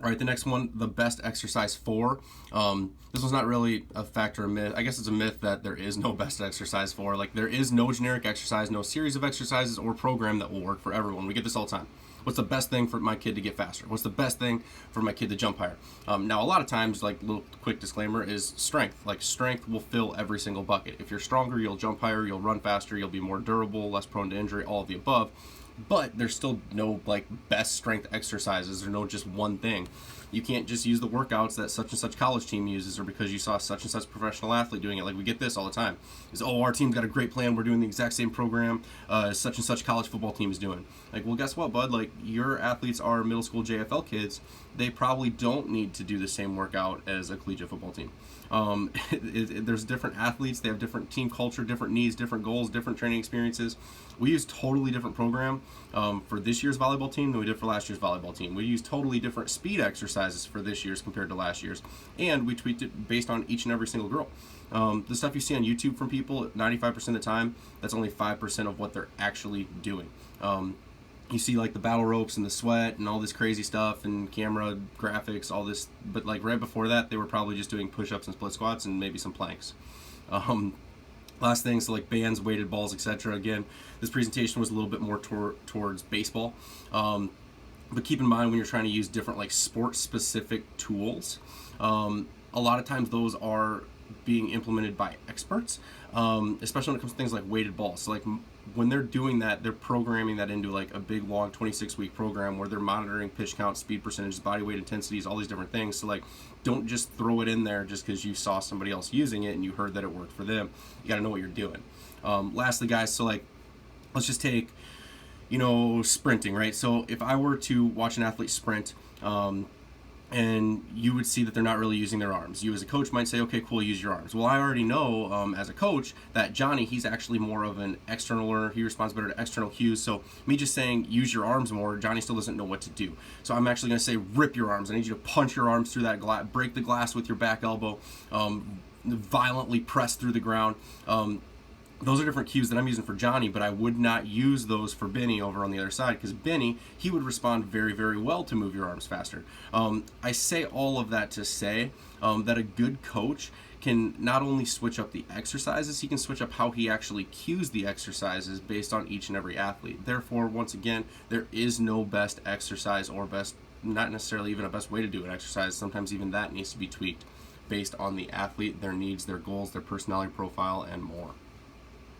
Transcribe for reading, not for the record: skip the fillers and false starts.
All right, the next one, the best exercise for. This one's not really a fact or a myth. I guess it's a myth that there is no best exercise for. Like, there is no generic exercise, no series of exercises or program that will work for everyone. We get this all the time. What's the best thing for my kid to get faster? What's the best thing for my kid to jump higher? Now, a lot of times, like, little quick disclaimer is strength. Like, strength will fill every single bucket. If you're stronger, you'll jump higher, you'll run faster, you'll be more durable, less prone to injury, all of the above. But there's still no like best strength exercises or no just one thing. You can't just use the workouts that such and such college team uses, or because you saw such and such professional athlete doing it. Like, we get this all the time. Is, oh, our team's got a great plan. We're doing the exact same program as such and such college football team is doing. Like, well, guess what, bud? Like, your athletes are middle school JFL kids. They probably don't need to do the same workout as a collegiate football team. There's different athletes. They have different team culture, different needs, different goals, different training experiences. We use totally different program for this year's volleyball team than we did for last year's volleyball team. We use totally different speed exercises for this year's compared to last year's, and we tweaked it based on each and every single girl. The stuff you see on YouTube from people, 95% of the time, that's only 5% of what they're actually doing. You see like the battle ropes and the sweat and all this crazy stuff and camera graphics, all this, but like right before that, they were probably just doing push-ups and split squats and maybe some planks. Last thing, so like bands, weighted balls, etc. Again, this presentation was a little bit more towards baseball. But keep in mind when you're trying to use different like sport-specific tools, a lot of times those are being implemented by experts, especially when it comes to things like weighted balls. So like when they're doing that, they're programming that into like a big long 26-week program where they're monitoring pitch count, speed percentages, body weight intensities, all these different things. So like, don't just throw it in there just because you saw somebody else using it and you heard that it worked for them. You got to know what you're doing. Lastly, guys, so like, let's just take, sprinting, right? So if I were to watch an athlete sprint, and you would see that they're not really using their arms. You as a coach might say, okay, cool, use your arms. Well, I already know as a coach that Johnny, he's actually more of an external learner. He responds better to external cues. So me just saying use your arms more, Johnny still doesn't know what to do. So I'm actually going to say rip your arms. I need you to punch your arms through that glass, break the glass with your back elbow, violently press through the ground. Those are different cues that I'm using for Johnny, but I would not use those for Benny over on the other side, because Benny, he would respond very, very well to move your arms faster. I say all of that to say that a good coach can not only switch up the exercises, he can switch up how he actually cues the exercises based on each and every athlete. Therefore, once again, there is no best exercise or best, not necessarily even a best way to do an exercise. Sometimes even that needs to be tweaked based on the athlete, their needs, their goals, their personality profile, and more.